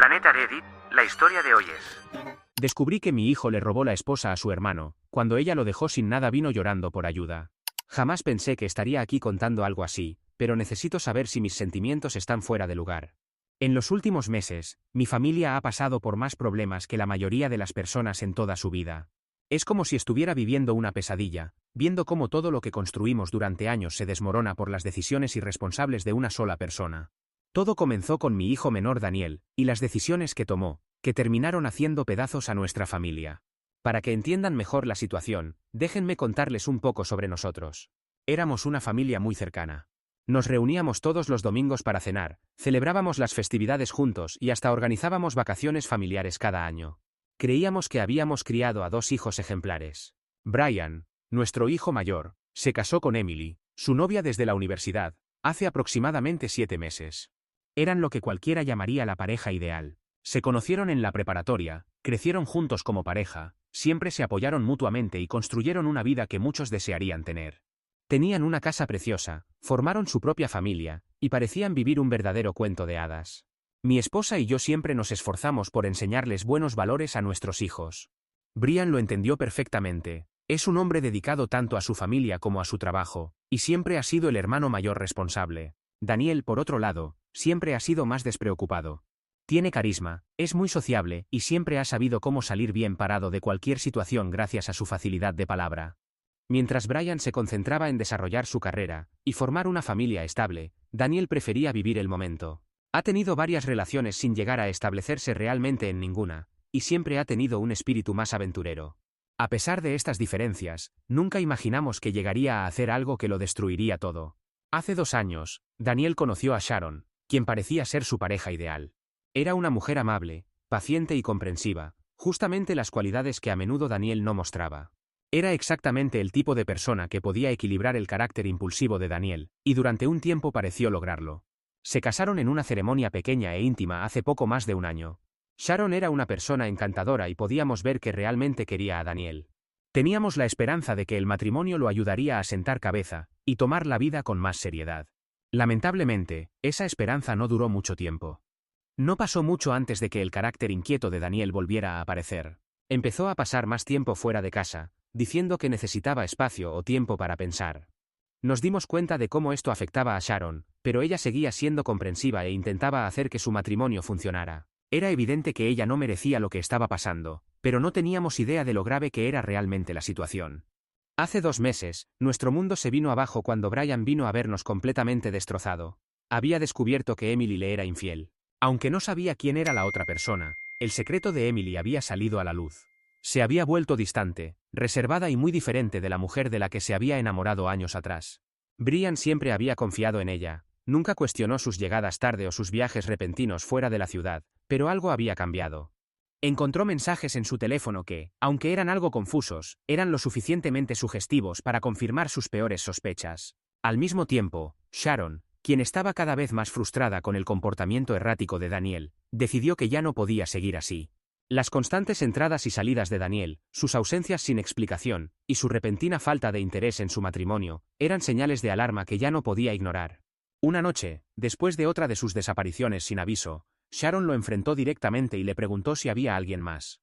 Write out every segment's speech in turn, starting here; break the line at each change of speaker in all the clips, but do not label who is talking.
Planeta Reddit, la historia de hoy es...
Descubrí que mi hijo le robó la esposa a su hermano, cuando ella lo dejó sin nada vino llorando por ayuda. Jamás pensé que estaría aquí contando algo así, pero necesito saber si mis sentimientos están fuera de lugar. En los últimos meses, mi familia ha pasado por más problemas que la mayoría de las personas en toda su vida. Es como si estuviera viviendo una pesadilla, viendo cómo todo lo que construimos durante años se desmorona por las decisiones irresponsables de una sola persona. Todo comenzó con mi hijo menor Daniel, y las decisiones que tomó, que terminaron haciendo pedazos a nuestra familia. Para que entiendan mejor la situación, déjenme contarles un poco sobre nosotros. Éramos una familia muy cercana. Nos reuníamos todos los domingos para cenar, celebrábamos las festividades juntos y hasta organizábamos vacaciones familiares cada año. Creíamos que habíamos criado a dos hijos ejemplares. Brian, nuestro hijo mayor, se casó con Emily, su novia desde la universidad, hace aproximadamente 7 meses. Eran lo que cualquiera llamaría la pareja ideal. Se conocieron en la preparatoria, crecieron juntos como pareja, siempre se apoyaron mutuamente y construyeron una vida que muchos desearían tener. Tenían una casa preciosa, formaron su propia familia, y parecían vivir un verdadero cuento de hadas. Mi esposa y yo siempre nos esforzamos por enseñarles buenos valores a nuestros hijos. Brian lo entendió perfectamente. Es un hombre dedicado tanto a su familia como a su trabajo, y siempre ha sido el hermano mayor responsable. Daniel, por otro lado, siempre ha sido más despreocupado. Tiene carisma, es muy sociable y siempre ha sabido cómo salir bien parado de cualquier situación gracias a su facilidad de palabra. Mientras Brian se concentraba en desarrollar su carrera y formar una familia estable, Daniel prefería vivir el momento. Ha tenido varias relaciones sin llegar a establecerse realmente en ninguna, y siempre ha tenido un espíritu más aventurero. A pesar de estas diferencias, nunca imaginamos que llegaría a hacer algo que lo destruiría todo. Hace 2 años, Daniel conoció a Sharon, quien parecía ser su pareja ideal. Era una mujer amable, paciente y comprensiva, justamente las cualidades que a menudo Daniel no mostraba. Era exactamente el tipo de persona que podía equilibrar el carácter impulsivo de Daniel, y durante un tiempo pareció lograrlo. Se casaron en una ceremonia pequeña e íntima hace poco más de un año. Sharon era una persona encantadora y podíamos ver que realmente quería a Daniel. Teníamos la esperanza de que el matrimonio lo ayudaría a sentar cabeza y tomar la vida con más seriedad. Lamentablemente, esa esperanza no duró mucho tiempo. No pasó mucho antes de que el carácter inquieto de Daniel volviera a aparecer. Empezó a pasar más tiempo fuera de casa, diciendo que necesitaba espacio o tiempo para pensar. Nos dimos cuenta de cómo esto afectaba a Sharon, pero ella seguía siendo comprensiva e intentaba hacer que su matrimonio funcionara. Era evidente que ella no merecía lo que estaba pasando, pero no teníamos idea de lo grave que era realmente la situación. Hace 2 meses, nuestro mundo se vino abajo cuando Brian vino a vernos completamente destrozado. Había descubierto que Emily le era infiel. Aunque no sabía quién era la otra persona, el secreto de Emily había salido a la luz. Se había vuelto distante, reservada y muy diferente de la mujer de la que se había enamorado años atrás. Brian siempre había confiado en ella, nunca cuestionó sus llegadas tarde o sus viajes repentinos fuera de la ciudad, pero algo había cambiado. Encontró mensajes en su teléfono que, aunque eran algo confusos, eran lo suficientemente sugestivos para confirmar sus peores sospechas. Al mismo tiempo, Sharon, quien estaba cada vez más frustrada con el comportamiento errático de Daniel, decidió que ya no podía seguir así. Las constantes entradas y salidas de Daniel, sus ausencias sin explicación, y su repentina falta de interés en su matrimonio, eran señales de alarma que ya no podía ignorar. Una noche, después de otra de sus desapariciones sin aviso, Sharon lo enfrentó directamente y le preguntó si había alguien más.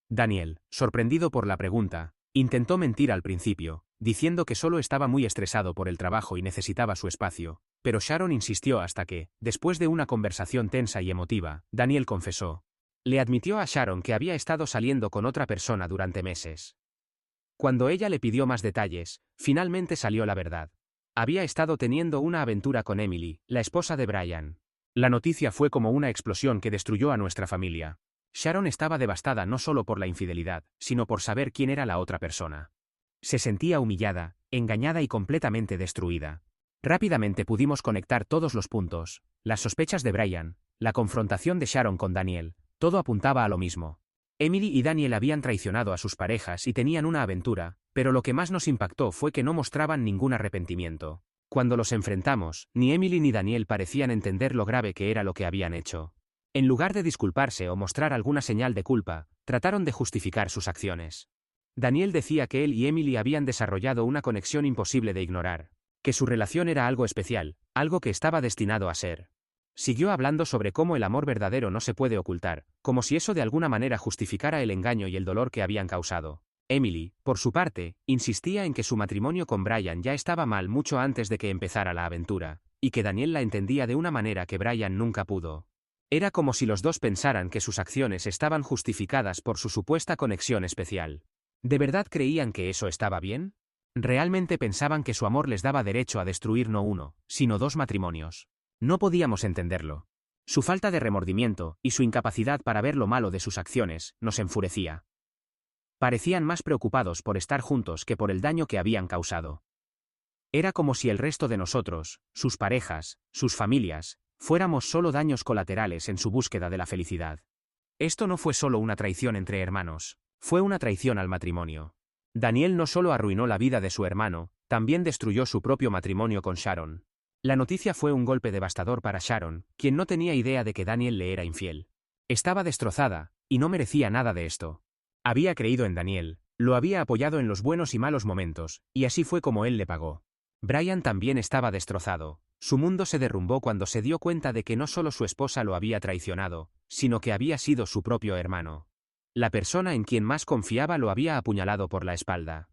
Daniel, sorprendido por la pregunta, intentó mentir al principio, diciendo que solo estaba muy estresado por el trabajo y necesitaba su espacio, pero Sharon insistió hasta que, después de una conversación tensa y emotiva, Daniel confesó. Le admitió a Sharon que había estado saliendo con otra persona durante meses. Cuando ella le pidió más detalles, finalmente salió la verdad. Había estado teniendo una aventura con Emily, la esposa de Brian. La noticia fue como una explosión que destruyó a nuestra familia. Sharon estaba devastada no solo por la infidelidad, sino por saber quién era la otra persona. Se sentía humillada, engañada y completamente destruida. Rápidamente pudimos conectar todos los puntos, las sospechas de Brian, la confrontación de Sharon con Daniel. Todo apuntaba a lo mismo. Emily y Daniel habían traicionado a sus parejas y tenían una aventura, pero lo que más nos impactó fue que no mostraban ningún arrepentimiento. Cuando los enfrentamos, ni Emily ni Daniel parecían entender lo grave que era lo que habían hecho. En lugar de disculparse o mostrar alguna señal de culpa, trataron de justificar sus acciones. Daniel decía que él y Emily habían desarrollado una conexión imposible de ignorar, que su relación era algo especial, algo que estaba destinado a ser. Siguió hablando sobre cómo el amor verdadero no se puede ocultar, como si eso de alguna manera justificara el engaño y el dolor que habían causado. Emily, por su parte, insistía en que su matrimonio con Brian ya estaba mal mucho antes de que empezara la aventura, y que Daniel la entendía de una manera que Brian nunca pudo. Era como si los dos pensaran que sus acciones estaban justificadas por su supuesta conexión especial. ¿De verdad creían que eso estaba bien? ¿Realmente pensaban que su amor les daba derecho a destruir no uno, sino dos matrimonios? No podíamos entenderlo. Su falta de remordimiento y su incapacidad para ver lo malo de sus acciones nos enfurecía. Parecían más preocupados por estar juntos que por el daño que habían causado. Era como si el resto de nosotros, sus parejas, sus familias, fuéramos solo daños colaterales en su búsqueda de la felicidad. Esto no fue solo una traición entre hermanos, fue una traición al matrimonio. Daniel no solo arruinó la vida de su hermano, también destruyó su propio matrimonio con Sharon. La noticia fue un golpe devastador para Sharon, quien no tenía idea de que Daniel le era infiel. Estaba destrozada, y no merecía nada de esto. Había creído en Daniel, lo había apoyado en los buenos y malos momentos, y así fue como él le pagó. Brian también estaba destrozado. Su mundo se derrumbó cuando se dio cuenta de que no solo su esposa lo había traicionado, sino que había sido su propio hermano. La persona en quien más confiaba lo había apuñalado por la espalda.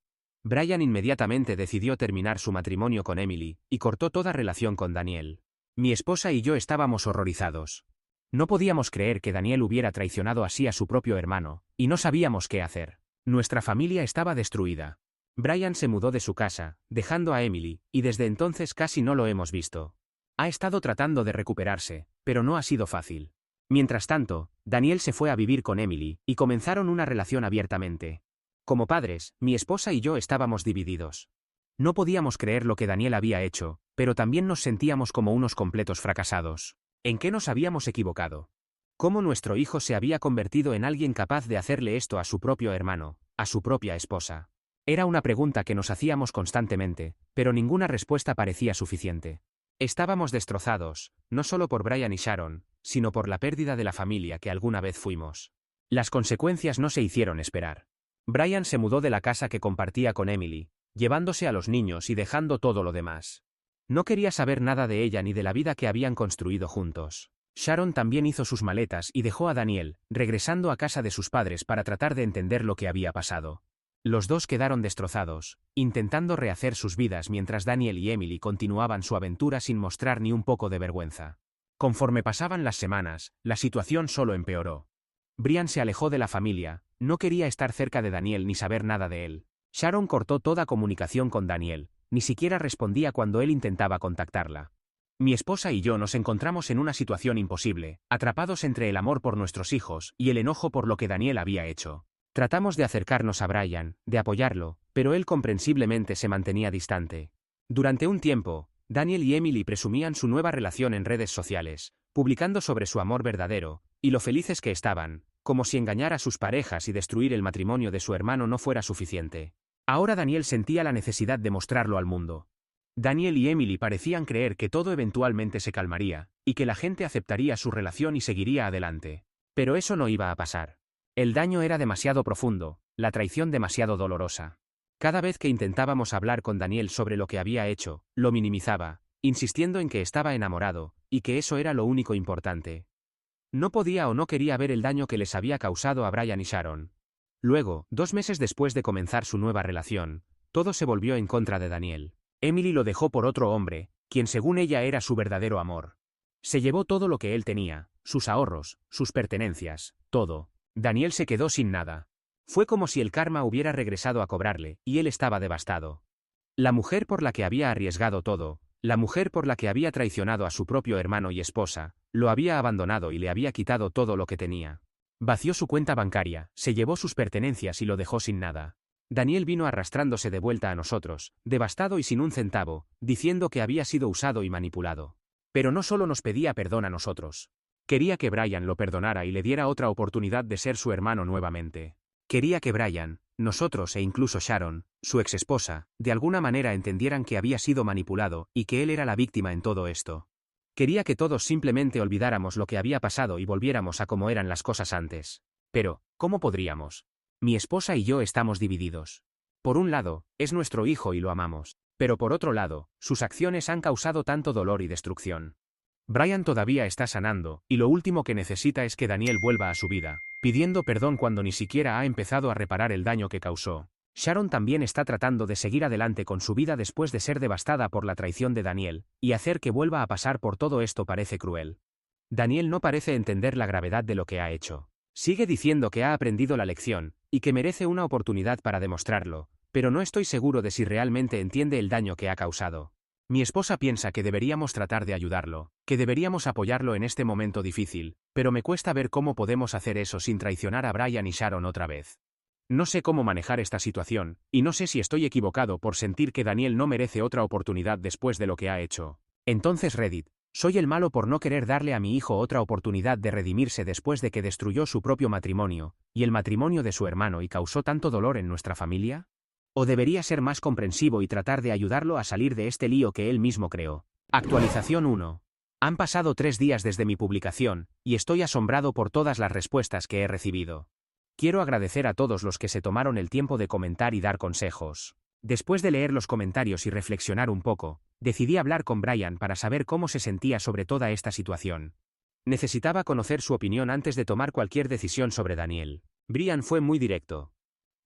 Brian inmediatamente decidió terminar su matrimonio con Emily, y cortó toda relación con Daniel. Mi esposa y yo estábamos horrorizados. No podíamos creer que Daniel hubiera traicionado así a su propio hermano, y no sabíamos qué hacer. Nuestra familia estaba destruida. Brian se mudó de su casa, dejando a Emily, y desde entonces casi no lo hemos visto. Ha estado tratando de recuperarse, pero no ha sido fácil. Mientras tanto, Daniel se fue a vivir con Emily, y comenzaron una relación abiertamente. Como padres, mi esposa y yo estábamos divididos. No podíamos creer lo que Daniel había hecho, pero también nos sentíamos como unos completos fracasados. ¿En qué nos habíamos equivocado? ¿Cómo nuestro hijo se había convertido en alguien capaz de hacerle esto a su propio hermano, a su propia esposa? Era una pregunta que nos hacíamos constantemente, pero ninguna respuesta parecía suficiente. Estábamos destrozados, no solo por Brian y Sharon, sino por la pérdida de la familia que alguna vez fuimos. Las consecuencias no se hicieron esperar. Brian se mudó de la casa que compartía con Emily, llevándose a los niños y dejando todo lo demás. No quería saber nada de ella ni de la vida que habían construido juntos. Sharon también hizo sus maletas y dejó a Daniel, regresando a casa de sus padres para tratar de entender lo que había pasado. Los dos quedaron destrozados, intentando rehacer sus vidas mientras Daniel y Emily continuaban su aventura sin mostrar ni un poco de vergüenza. Conforme pasaban las semanas, la situación solo empeoró. Brian se alejó de la familia, no quería estar cerca de Daniel ni saber nada de él. Sharon cortó toda comunicación con Daniel, ni siquiera respondía cuando él intentaba contactarla. Mi esposa y yo nos encontramos en una situación imposible, atrapados entre el amor por nuestros hijos y el enojo por lo que Daniel había hecho. Tratamos de acercarnos a Brian, de apoyarlo, pero él comprensiblemente se mantenía distante. Durante un tiempo, Daniel y Emily presumían su nueva relación en redes sociales, publicando sobre su amor verdadero, y lo felices que estaban, como si engañar a sus parejas y destruir el matrimonio de su hermano no fuera suficiente. Ahora Daniel sentía la necesidad de mostrarlo al mundo. Daniel y Emily parecían creer que todo eventualmente se calmaría, y que la gente aceptaría su relación y seguiría adelante. Pero eso no iba a pasar. El daño era demasiado profundo, la traición demasiado dolorosa. Cada vez que intentábamos hablar con Daniel sobre lo que había hecho, lo minimizaba, insistiendo en que estaba enamorado, y que eso era lo único importante. No podía o no quería ver el daño que les había causado a Brian y Sharon. Luego, 2 meses después de comenzar su nueva relación, todo se volvió en contra de Daniel. Emily lo dejó por otro hombre, quien según ella era su verdadero amor. Se llevó todo lo que él tenía, sus ahorros, sus pertenencias, todo. Daniel se quedó sin nada. Fue como si el karma hubiera regresado a cobrarle, y él estaba devastado. La mujer por la que había arriesgado todo, la mujer por la que había traicionado a su propio hermano y esposa, lo había abandonado y le había quitado todo lo que tenía. Vació su cuenta bancaria, se llevó sus pertenencias y lo dejó sin nada. Daniel vino arrastrándose de vuelta a nosotros, devastado y sin un centavo, diciendo que había sido usado y manipulado. Pero no solo nos pedía perdón a nosotros. Quería que Brian lo perdonara y le diera otra oportunidad de ser su hermano nuevamente. Quería que Brian, nosotros e incluso Sharon, su exesposa, de alguna manera entendieran que había sido manipulado y que él era la víctima en todo esto. Quería que todos simplemente olvidáramos lo que había pasado y volviéramos a como eran las cosas antes. Pero, ¿cómo podríamos? Mi esposa y yo estamos divididos. Por un lado, es nuestro hijo y lo amamos. Pero por otro lado, sus acciones han causado tanto dolor y destrucción. Brian todavía está sanando, y lo último que necesita es que Daniel vuelva a su vida, pidiendo perdón cuando ni siquiera ha empezado a reparar el daño que causó. Sharon también está tratando de seguir adelante con su vida después de ser devastada por la traición de Daniel, y hacer que vuelva a pasar por todo esto parece cruel. Daniel no parece entender la gravedad de lo que ha hecho. Sigue diciendo que ha aprendido la lección, y que merece una oportunidad para demostrarlo, pero no estoy seguro de si realmente entiende el daño que ha causado. Mi esposa piensa que deberíamos tratar de ayudarlo, que deberíamos apoyarlo en este momento difícil, pero me cuesta ver cómo podemos hacer eso sin traicionar a Brian y Sharon otra vez. No sé cómo manejar esta situación, y no sé si estoy equivocado por sentir que Daniel no merece otra oportunidad después de lo que ha hecho. Entonces Reddit, ¿soy el malo por no querer darle a mi hijo otra oportunidad de redimirse después de que destruyó su propio matrimonio, y el matrimonio de su hermano y causó tanto dolor en nuestra familia? ¿O debería ser más comprensivo y tratar de ayudarlo a salir de este lío que él mismo creó? Actualización 1. Han pasado 3 días desde mi publicación, y estoy asombrado por todas las respuestas que he recibido. Quiero agradecer a todos los que se tomaron el tiempo de comentar y dar consejos. Después de leer los comentarios y reflexionar un poco, decidí hablar con Brian para saber cómo se sentía sobre toda esta situación. Necesitaba conocer su opinión antes de tomar cualquier decisión sobre Daniel. Brian fue muy directo.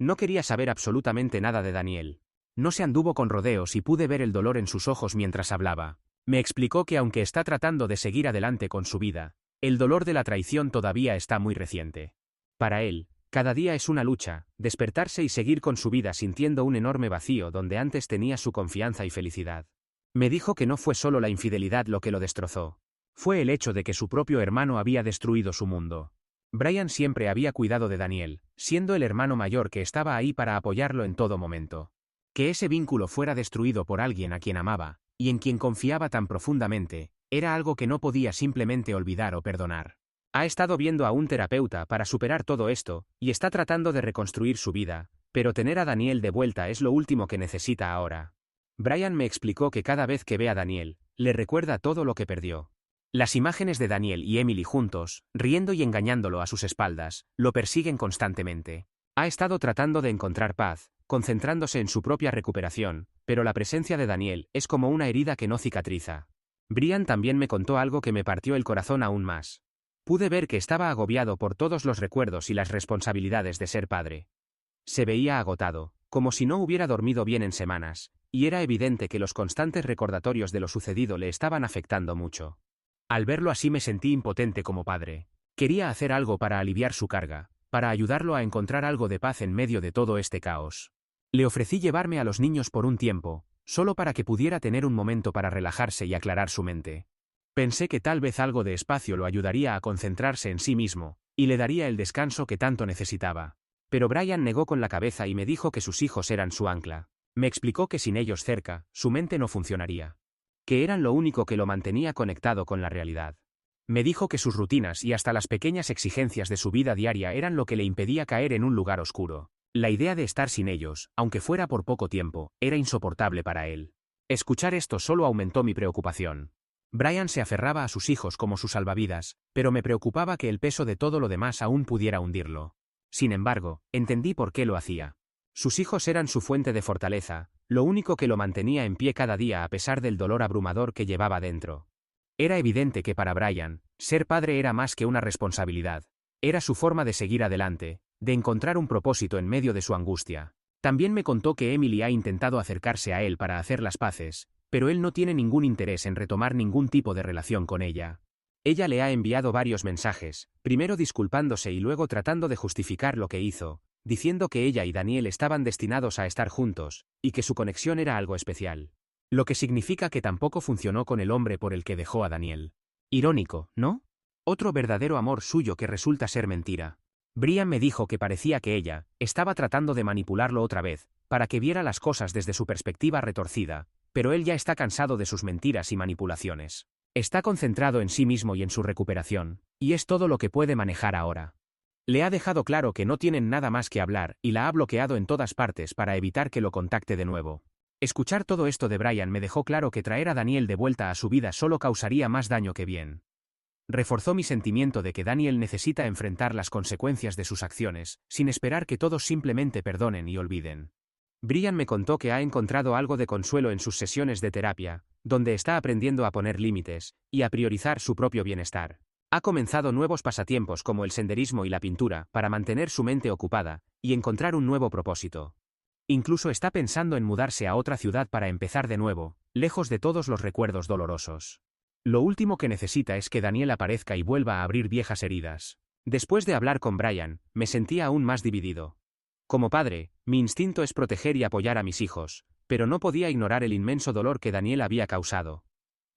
No quería saber absolutamente nada de Daniel. No se anduvo con rodeos y pude ver el dolor en sus ojos mientras hablaba. Me explicó que aunque está tratando de seguir adelante con su vida, el dolor de la traición todavía está muy reciente. Para él, cada día es una lucha, despertarse y seguir con su vida sintiendo un enorme vacío donde antes tenía su confianza y felicidad. Me dijo que no fue solo la infidelidad lo que lo destrozó. Fue el hecho de que su propio hermano había destruido su mundo. Brian siempre había cuidado de Daniel, siendo el hermano mayor que estaba ahí para apoyarlo en todo momento. Que ese vínculo fuera destruido por alguien a quien amaba, y en quien confiaba tan profundamente, era algo que no podía simplemente olvidar o perdonar. Ha estado viendo a un terapeuta para superar todo esto, y está tratando de reconstruir su vida, pero tener a Daniel de vuelta es lo último que necesita ahora. Brian me explicó que cada vez que ve a Daniel, le recuerda todo lo que perdió. Las imágenes de Daniel y Emily juntos, riendo y engañándolo a sus espaldas, lo persiguen constantemente. Ha estado tratando de encontrar paz, concentrándose en su propia recuperación, pero la presencia de Daniel es como una herida que no cicatriza. Brian también me contó algo que me partió el corazón aún más. Pude ver que estaba agobiado por todos los recuerdos y las responsabilidades de ser padre. Se veía agotado, como si no hubiera dormido bien en semanas, y era evidente que los constantes recordatorios de lo sucedido le estaban afectando mucho. Al verlo así me sentí impotente como padre. Quería hacer algo para aliviar su carga, para ayudarlo a encontrar algo de paz en medio de todo este caos. Le ofrecí llevarme a los niños por un tiempo, solo para que pudiera tener un momento para relajarse y aclarar su mente. Pensé que tal vez algo de espacio lo ayudaría a concentrarse en sí mismo, y le daría el descanso que tanto necesitaba. Pero Brian negó con la cabeza y me dijo que sus hijos eran su ancla. Me explicó que sin ellos cerca, su mente no funcionaría. Que eran lo único que lo mantenía conectado con la realidad. Me dijo que sus rutinas y hasta las pequeñas exigencias de su vida diaria eran lo que le impedía caer en un lugar oscuro. La idea de estar sin ellos, aunque fuera por poco tiempo, era insoportable para él. Escuchar esto solo aumentó mi preocupación. Brian se aferraba a sus hijos como sus salvavidas, pero me preocupaba que el peso de todo lo demás aún pudiera hundirlo. Sin embargo, entendí por qué lo hacía. Sus hijos eran su fuente de fortaleza, lo único que lo mantenía en pie cada día a pesar del dolor abrumador que llevaba dentro. Era evidente que para Brian, ser padre era más que una responsabilidad. Era su forma de seguir adelante, de encontrar un propósito en medio de su angustia. También me contó que Emily ha intentado acercarse a él para hacer las paces, pero él no tiene ningún interés en retomar ningún tipo de relación con ella. Ella le ha enviado varios mensajes, primero disculpándose y luego tratando de justificar lo que hizo, diciendo que ella y Daniel estaban destinados a estar juntos, y que su conexión era algo especial. Lo que significa que tampoco funcionó con el hombre por el que dejó a Daniel. Irónico, ¿no? Otro verdadero amor suyo que resulta ser mentira. Brian me dijo que parecía que ella estaba tratando de manipularlo otra vez, para que viera las cosas desde su perspectiva retorcida, pero él ya está cansado de sus mentiras y manipulaciones. Está concentrado en sí mismo y en su recuperación, y es todo lo que puede manejar ahora. Le ha dejado claro que no tienen nada más que hablar y la ha bloqueado en todas partes para evitar que lo contacte de nuevo. Escuchar todo esto de Brian me dejó claro que traer a Daniel de vuelta a su vida solo causaría más daño que bien. Reforzó mi sentimiento de que Daniel necesita enfrentar las consecuencias de sus acciones, sin esperar que todos simplemente perdonen y olviden. Brian me contó que ha encontrado algo de consuelo en sus sesiones de terapia, donde está aprendiendo a poner límites y a priorizar su propio bienestar. Ha comenzado nuevos pasatiempos como el senderismo y la pintura para mantener su mente ocupada y encontrar un nuevo propósito. Incluso está pensando en mudarse a otra ciudad para empezar de nuevo, lejos de todos los recuerdos dolorosos. Lo último que necesita es que Daniel aparezca y vuelva a abrir viejas heridas. Después de hablar con Brian, me sentía aún más dividido. Como padre, mi instinto es proteger y apoyar a mis hijos, pero no podía ignorar el inmenso dolor que Daniel había causado.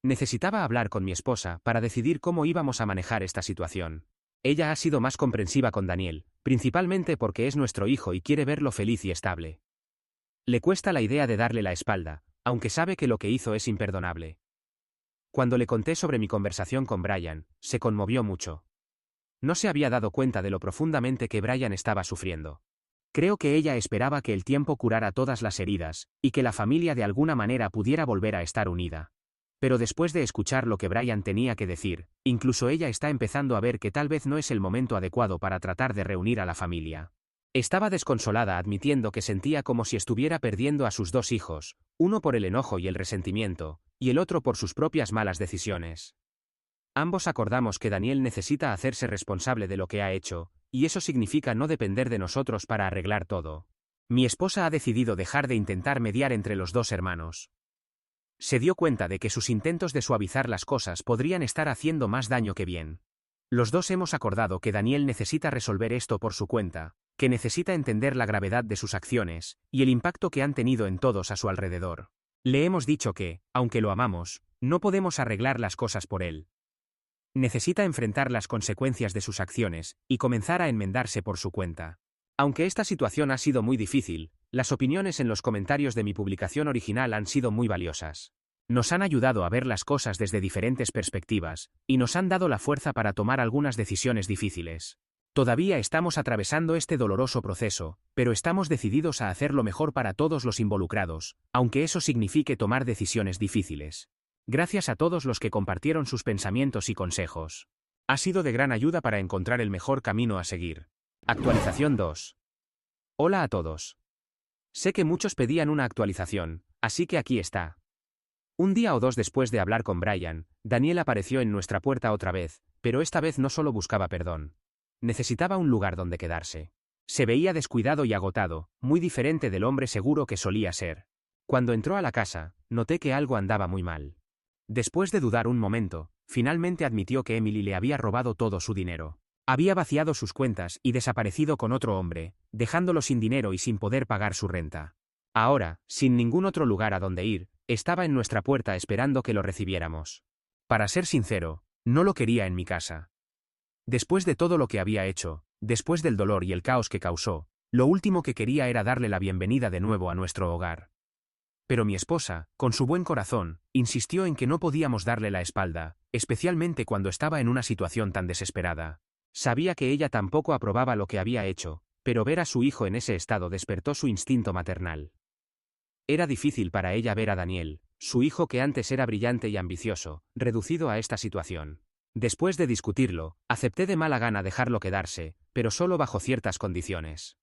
Necesitaba hablar con mi esposa para decidir cómo íbamos a manejar esta situación. Ella ha sido más comprensiva con Daniel, principalmente porque es nuestro hijo y quiere verlo feliz y estable. Le cuesta la idea de darle la espalda, aunque sabe que lo que hizo es imperdonable. Cuando le conté sobre mi conversación con Brian, se conmovió mucho. No se había dado cuenta de lo profundamente que Brian estaba sufriendo. Creo que ella esperaba que el tiempo curara todas las heridas, y que la familia de alguna manera pudiera volver a estar unida. Pero después de escuchar lo que Brian tenía que decir, incluso ella está empezando a ver que tal vez no es el momento adecuado para tratar de reunir a la familia. Estaba desconsolada admitiendo que sentía como si estuviera perdiendo a sus dos hijos, uno por el enojo y el resentimiento, y el otro por sus propias malas decisiones. Ambos acordamos que Daniel necesita hacerse responsable de lo que ha hecho, y eso significa no depender de nosotros para arreglar todo. Mi esposa ha decidido dejar de intentar mediar entre los dos hermanos. Se dio cuenta de que sus intentos de suavizar las cosas podrían estar haciendo más daño que bien. Los dos hemos acordado que Daniel necesita resolver esto por su cuenta, que necesita entender la gravedad de sus acciones y el impacto que han tenido en todos a su alrededor. Le hemos dicho que, aunque lo amamos, no podemos arreglar las cosas por él. Necesita enfrentar las consecuencias de sus acciones y comenzar a enmendarse por su cuenta. Aunque esta situación ha sido muy difícil, las opiniones en los comentarios de mi publicación original han sido muy valiosas. Nos han ayudado a ver las cosas desde diferentes perspectivas, y nos han dado la fuerza para tomar algunas decisiones difíciles. Todavía estamos atravesando este doloroso proceso, pero estamos decididos a hacer lo mejor para todos los involucrados, aunque eso signifique tomar decisiones difíciles. Gracias a todos los que compartieron sus pensamientos y consejos. Ha sido de gran ayuda para encontrar el mejor camino a seguir. Actualización 2. Hola a todos. Sé que muchos pedían una actualización, así que aquí está. Un día o dos después de hablar con Brian, Daniel apareció en nuestra puerta otra vez, pero esta vez no solo buscaba perdón. Necesitaba un lugar donde quedarse. Se veía descuidado y agotado, muy diferente del hombre seguro que solía ser. Cuando entró a la casa, noté que algo andaba muy mal. Después de dudar un momento, finalmente admitió que Emily le había robado todo su dinero. Había vaciado sus cuentas y desaparecido con otro hombre, dejándolo sin dinero y sin poder pagar su renta. Ahora, sin ningún otro lugar a donde ir, estaba en nuestra puerta esperando que lo recibiéramos. Para ser sincero, no lo quería en mi casa. Después de todo lo que había hecho, después del dolor y el caos que causó, lo último que quería era darle la bienvenida de nuevo a nuestro hogar. Pero mi esposa, con su buen corazón, insistió en que no podíamos darle la espalda, especialmente cuando estaba en una situación tan desesperada. Sabía que ella tampoco aprobaba lo que había hecho, pero ver a su hijo en ese estado despertó su instinto maternal. Era difícil para ella ver a Daniel, su hijo que antes era brillante y ambicioso, reducido a esta situación. Después de discutirlo, acepté de mala gana dejarlo quedarse, pero solo bajo ciertas condiciones.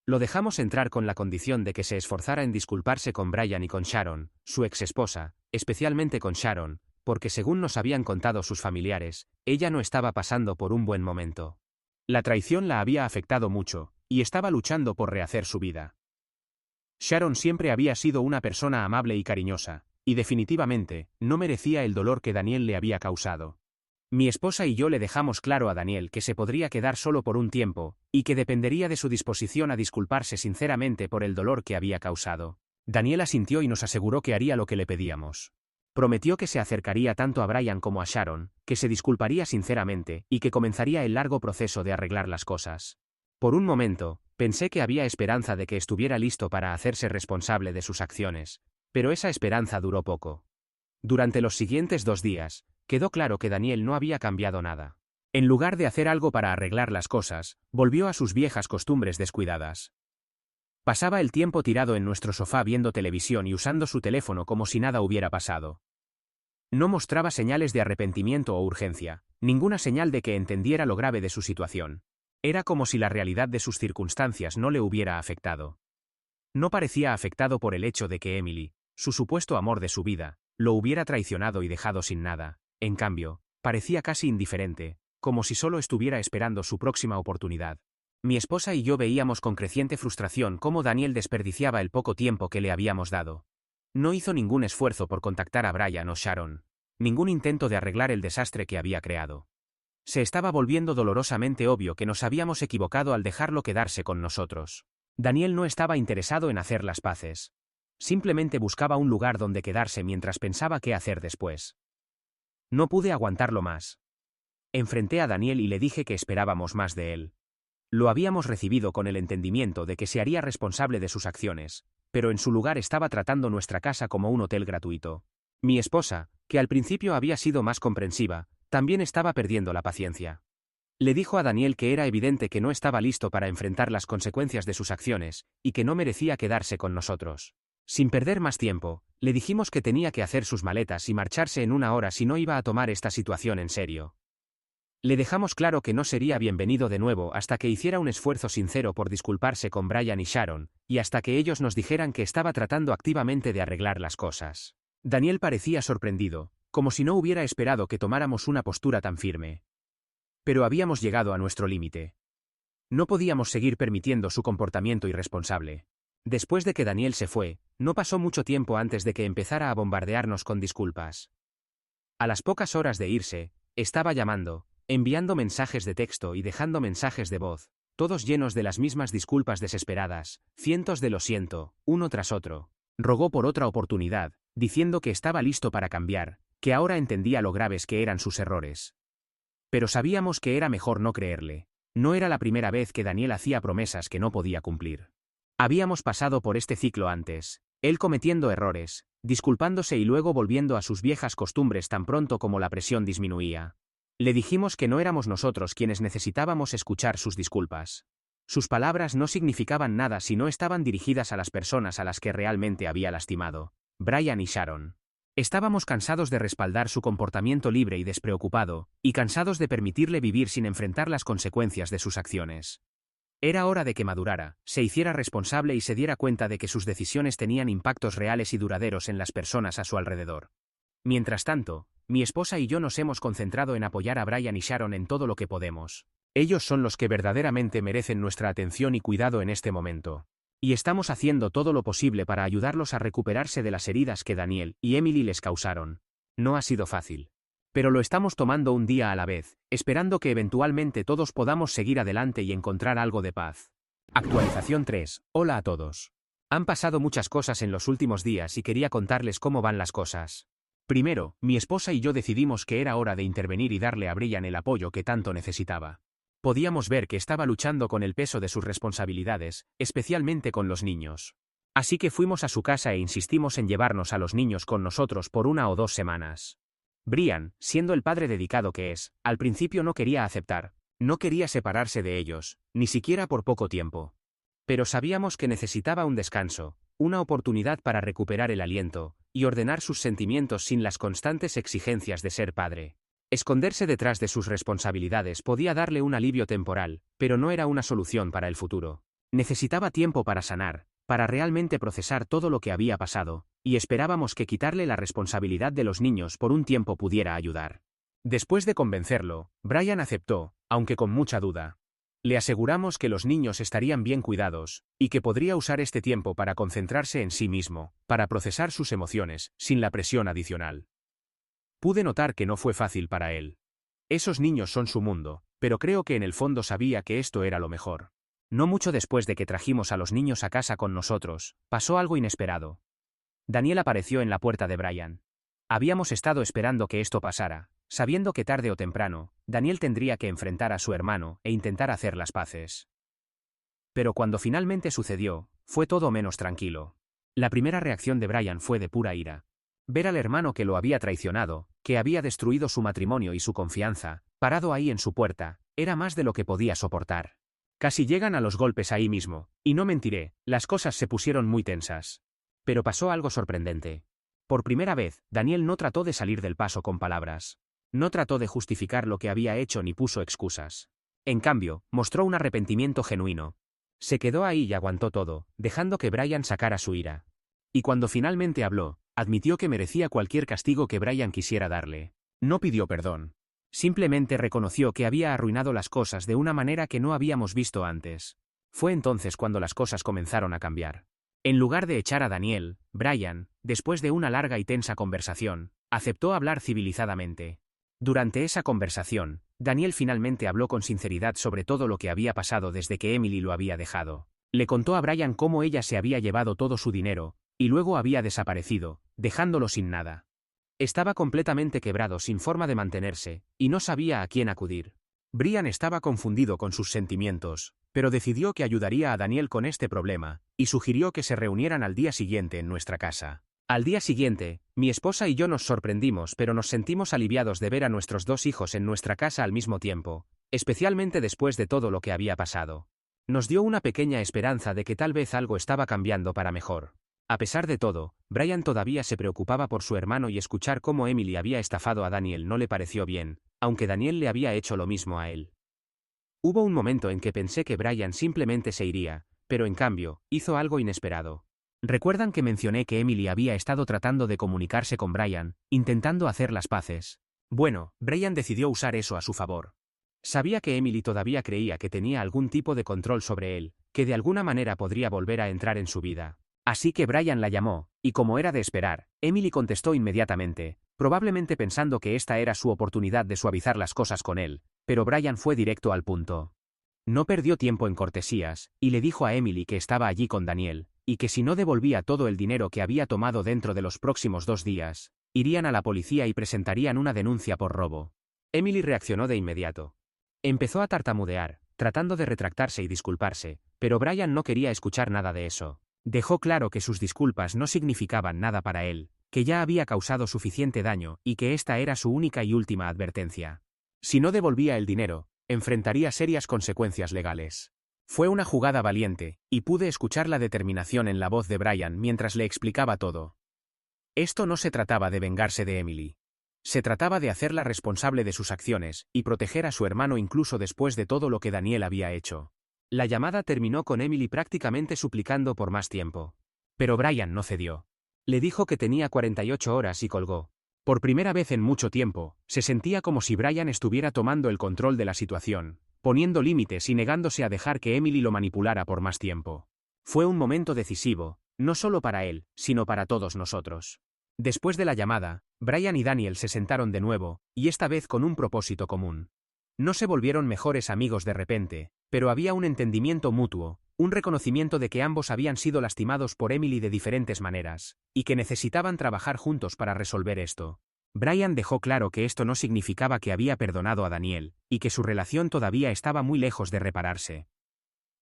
Lo dejamos entrar con la condición de que se esforzara en disculparse con Brian y con Sharon, su ex esposa, especialmente con Sharon, porque según nos habían contado sus familiares, ella no estaba pasando por un buen momento. La traición la había afectado mucho, y estaba luchando por rehacer su vida. Sharon siempre había sido una persona amable y cariñosa, y definitivamente, no merecía el dolor que Daniel le había causado. Mi esposa y yo le dejamos claro a Daniel que se podría quedar solo por un tiempo, y que dependería de su disposición a disculparse sinceramente por el dolor que había causado. Daniel asintió y nos aseguró que haría lo que le pedíamos. Prometió que se acercaría tanto a Brian como a Sharon, que se disculparía sinceramente y que comenzaría el largo proceso de arreglar las cosas. Por un momento, pensé que había esperanza de que estuviera listo para hacerse responsable de sus acciones, pero esa esperanza duró poco. Durante los siguientes 2 días, quedó claro que Daniel no había cambiado nada. En lugar de hacer algo para arreglar las cosas, volvió a sus viejas costumbres descuidadas. Pasaba el tiempo tirado en nuestro sofá viendo televisión y usando su teléfono como si nada hubiera pasado. No mostraba señales de arrepentimiento o urgencia, ninguna señal de que entendiera lo grave de su situación. Era como si la realidad de sus circunstancias no le hubiera afectado. No parecía afectado por el hecho de que Emily, su supuesto amor de su vida, Lo hubiera traicionado y dejado sin nada. En cambio, parecía casi indiferente, como si solo estuviera esperando su próxima oportunidad. Mi esposa y yo veíamos con creciente frustración cómo Daniel desperdiciaba el poco tiempo que le habíamos dado. No hizo ningún esfuerzo por contactar a Brian o Sharon. Ningún intento de arreglar el desastre que había creado. Se estaba volviendo dolorosamente obvio que nos habíamos equivocado al dejarlo quedarse con nosotros. Daniel no estaba interesado en hacer las paces. Simplemente buscaba un lugar donde quedarse mientras pensaba qué hacer después. No pude aguantarlo más. Enfrenté a Daniel y le dije que esperábamos más de él. Lo habíamos recibido con el entendimiento de que se haría responsable de sus acciones, pero en su lugar estaba tratando nuestra casa como un hotel gratuito. Mi esposa, que al principio había sido más comprensiva, también estaba perdiendo la paciencia. Le dijo a Daniel que era evidente que no estaba listo para enfrentar las consecuencias de sus acciones, y que no merecía quedarse con nosotros. Sin perder más tiempo, le dijimos que tenía que hacer sus maletas y marcharse en una hora si no iba a tomar esta situación en serio. Le dejamos claro que no sería bienvenido de nuevo hasta que hiciera un esfuerzo sincero por disculparse con Brian y Sharon, y hasta que ellos nos dijeran que estaba tratando activamente de arreglar las cosas. Daniel parecía sorprendido, como si no hubiera esperado que tomáramos una postura tan firme. Pero habíamos llegado a nuestro límite. No podíamos seguir permitiendo su comportamiento irresponsable. Después de que Daniel se fue, no pasó mucho tiempo antes de que empezara a bombardearnos con disculpas. A las pocas horas de irse, estaba llamando, enviando mensajes de texto y dejando mensajes de voz, todos llenos de las mismas disculpas desesperadas, cientos de lo siento, uno tras otro. Rogó por otra oportunidad, diciendo que estaba listo para cambiar, que ahora entendía lo graves que eran sus errores. Pero sabíamos que era mejor no creerle. No era la primera vez que Daniel hacía promesas que no podía cumplir. Habíamos pasado por este ciclo antes, él cometiendo errores, disculpándose y luego volviendo a sus viejas costumbres tan pronto como la presión disminuía. Le dijimos que no éramos nosotros quienes necesitábamos escuchar sus disculpas. Sus palabras no significaban nada si no estaban dirigidas a las personas a las que realmente había lastimado, Brian y Sharon. Estábamos cansados de respaldar su comportamiento libre y despreocupado, y cansados de permitirle vivir sin enfrentar las consecuencias de sus acciones. Era hora de que madurara, se hiciera responsable y se diera cuenta de que sus decisiones tenían impactos reales y duraderos en las personas a su alrededor. Mientras tanto, mi esposa y yo nos hemos concentrado en apoyar a Brian y Sharon en todo lo que podemos. Ellos son los que verdaderamente merecen nuestra atención y cuidado en este momento. Y estamos haciendo todo lo posible para ayudarlos a recuperarse de las heridas que Daniel y Emily les causaron. No ha sido fácil. Pero lo estamos tomando un día a la vez, esperando que eventualmente todos podamos seguir adelante y encontrar algo de paz. Actualización 3. Hola a todos. Han pasado muchas cosas en los últimos días y quería contarles cómo van las cosas. Primero, mi esposa y yo decidimos que era hora de intervenir y darle a Brian el apoyo que tanto necesitaba. Podíamos ver que estaba luchando con el peso de sus responsabilidades, especialmente con los niños. Así que fuimos a su casa e insistimos en llevarnos a los niños con nosotros por 1 o 2 semanas. Brian, siendo el padre dedicado que es, al principio no quería aceptar, no quería separarse de ellos, ni siquiera por poco tiempo. Pero sabíamos que necesitaba un descanso, una oportunidad para recuperar el aliento, y ordenar sus sentimientos sin las constantes exigencias de ser padre. Esconderse detrás de sus responsabilidades podía darle un alivio temporal, pero no era una solución para el futuro. Necesitaba tiempo para sanar, para realmente procesar todo lo que había pasado, y esperábamos que quitarle la responsabilidad de los niños por un tiempo pudiera ayudar. Después de convencerlo, Brian aceptó, aunque con mucha duda. Le aseguramos que los niños estarían bien cuidados, y que podría usar este tiempo para concentrarse en sí mismo, para procesar sus emociones, sin la presión adicional. Pude notar que no fue fácil para él. Esos niños son su mundo, pero creo que en el fondo sabía que esto era lo mejor. No mucho después de que trajimos a los niños a casa con nosotros, pasó algo inesperado. Daniel apareció en la puerta de Brian. Habíamos estado esperando que esto pasara, sabiendo que tarde o temprano, Daniel tendría que enfrentar a su hermano e intentar hacer las paces. Pero cuando finalmente sucedió, fue todo menos tranquilo. La primera reacción de Brian fue de pura ira. Ver al hermano que lo había traicionado, que había destruido su matrimonio y su confianza, parado ahí en su puerta, era más de lo que podía soportar. Casi llegan a los golpes ahí mismo, y no mentiré, las cosas se pusieron muy tensas. Pero pasó algo sorprendente. Por primera vez, Daniel no trató de salir del paso con palabras. No trató de justificar lo que había hecho ni puso excusas. En cambio, mostró un arrepentimiento genuino. Se quedó ahí y aguantó todo, dejando que Brian sacara su ira. Y cuando finalmente habló, Admitió que merecía cualquier castigo que Brian quisiera darle. No pidió perdón. Simplemente reconoció que había arruinado las cosas de una manera que no habíamos visto antes. Fue entonces cuando las cosas comenzaron a cambiar. En lugar de echar a Daniel, Brian, después de una larga y tensa conversación, aceptó hablar civilizadamente. Durante esa conversación, Daniel finalmente habló con sinceridad sobre todo lo que había pasado desde que Emily lo había dejado. Le contó a Brian cómo ella se había llevado todo su dinero, y luego había desaparecido, dejándolo sin nada. Estaba completamente quebrado, sin forma de mantenerse, y no sabía a quién acudir. Brian estaba confundido con sus sentimientos, pero decidió que ayudaría a Daniel con este problema, y sugirió que se reunieran al día siguiente en nuestra casa. Al día siguiente, mi esposa y yo nos sorprendimos, pero nos sentimos aliviados de ver a nuestros 2 hijos en nuestra casa al mismo tiempo, especialmente después de todo lo que había pasado. Nos dio una pequeña esperanza de que tal vez algo estaba cambiando para mejor. A pesar de todo, Brian todavía se preocupaba por su hermano y escuchar cómo Emily había estafado a Daniel no le pareció bien, aunque Daniel le había hecho lo mismo a él. Hubo un momento en que pensé que Brian simplemente se iría, pero en cambio, hizo algo inesperado. ¿Recuerdan que mencioné que Emily había estado tratando de comunicarse con Brian, intentando hacer las paces? Bueno, Brian decidió usar eso a su favor. Sabía que Emily todavía creía que tenía algún tipo de control sobre él, que de alguna manera podría volver a entrar en su vida. Así que Brian la llamó, y como era de esperar, Emily contestó inmediatamente, probablemente pensando que esta era su oportunidad de suavizar las cosas con él, pero Brian fue directo al punto. No perdió tiempo en cortesías, y le dijo a Emily que estaba allí con Daniel, y que si no devolvía todo el dinero que había tomado dentro de los próximos 2 días, irían a la policía y presentarían una denuncia por robo. Emily reaccionó de inmediato. Empezó a tartamudear, tratando de retractarse y disculparse, pero Brian no quería escuchar nada de eso. Dejó claro que sus disculpas no significaban nada para él, que ya había causado suficiente daño y que esta era su única y última advertencia. Si no devolvía el dinero, enfrentaría serias consecuencias legales. Fue una jugada valiente, y pude escuchar la determinación en la voz de Brian mientras le explicaba todo. Esto no se trataba de vengarse de Emily. Se trataba de hacerla responsable de sus acciones y proteger a su hermano incluso después de todo lo que Daniel había hecho. La llamada terminó con Emily prácticamente suplicando por más tiempo. Pero Brian no cedió. Le dijo que tenía 48 horas y colgó. Por primera vez en mucho tiempo, se sentía como si Brian estuviera tomando el control de la situación, poniendo límites y negándose a dejar que Emily lo manipulara por más tiempo. Fue un momento decisivo, no solo para él, sino para todos nosotros. Después de la llamada, Brian y Daniel se sentaron de nuevo, y esta vez con un propósito común. No se volvieron mejores amigos de repente, pero había un entendimiento mutuo, un reconocimiento de que ambos habían sido lastimados por Emily de diferentes maneras, y que necesitaban trabajar juntos para resolver esto. Brian dejó claro que esto no significaba que había perdonado a Daniel, y que su relación todavía estaba muy lejos de repararse.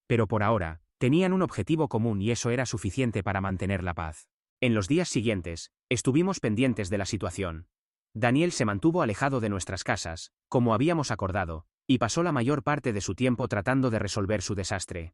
Pero por ahora, tenían un objetivo común y eso era suficiente para mantener la paz. En los días siguientes, estuvimos pendientes de la situación. Daniel se mantuvo alejado de nuestras casas, como habíamos acordado, y pasó la mayor parte de su tiempo tratando de resolver su desastre.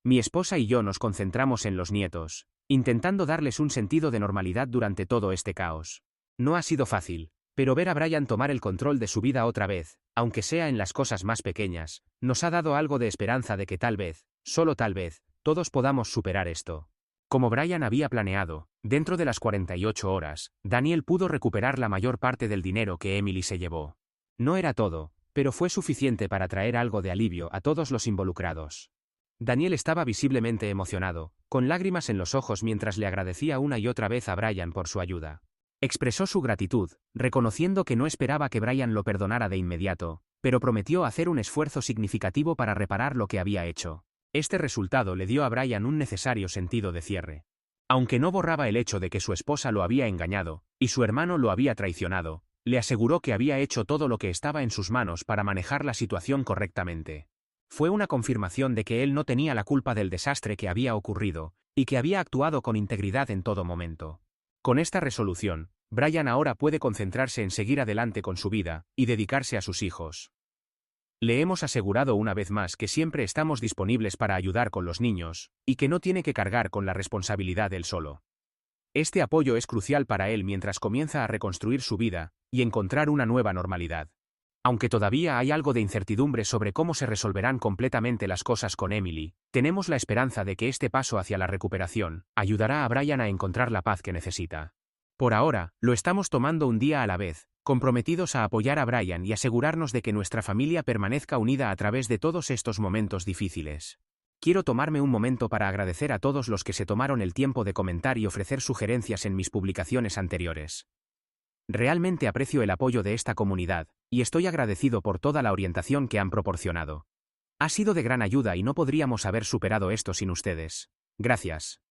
Mi esposa y yo nos concentramos en los nietos, intentando darles un sentido de normalidad durante todo este caos. No ha sido fácil, pero ver a Brian tomar el control de su vida otra vez, aunque sea en las cosas más pequeñas, nos ha dado algo de esperanza de que tal vez, solo tal vez, todos podamos superar esto. Como Brian había planeado, dentro de las 48 horas, Daniel pudo recuperar la mayor parte del dinero que Emily se llevó. No era todo, pero fue suficiente para traer algo de alivio a todos los involucrados. Daniel estaba visiblemente emocionado, con lágrimas en los ojos mientras le agradecía una y otra vez a Brian por su ayuda. Expresó su gratitud, reconociendo que no esperaba que Brian lo perdonara de inmediato, pero prometió hacer un esfuerzo significativo para reparar lo que había hecho. Este resultado le dio a Brian un necesario sentido de cierre. Aunque no borraba el hecho de que su esposa lo había engañado, y su hermano lo había traicionado, le aseguró que había hecho todo lo que estaba en sus manos para manejar la situación correctamente. Fue una confirmación de que él no tenía la culpa del desastre que había ocurrido, y que había actuado con integridad en todo momento. Con esta resolución, Brian ahora puede concentrarse en seguir adelante con su vida, y dedicarse a sus hijos. Le hemos asegurado una vez más que siempre estamos disponibles para ayudar con los niños, y que no tiene que cargar con la responsabilidad él solo. Este apoyo es crucial para él mientras comienza a reconstruir su vida, y encontrar una nueva normalidad. Aunque todavía hay algo de incertidumbre sobre cómo se resolverán completamente las cosas con Emily, tenemos la esperanza de que este paso hacia la recuperación ayudará a Brian a encontrar la paz que necesita. Por ahora, lo estamos tomando un día a la vez, comprometidos a apoyar a Brian y asegurarnos de que nuestra familia permanezca unida a través de todos estos momentos difíciles. Quiero tomarme un momento para agradecer a todos los que se tomaron el tiempo de comentar y ofrecer sugerencias en mis publicaciones anteriores. Realmente aprecio el apoyo de esta comunidad, y estoy agradecido por toda la orientación que han proporcionado. Ha sido de gran ayuda y no podríamos haber superado esto sin ustedes. Gracias.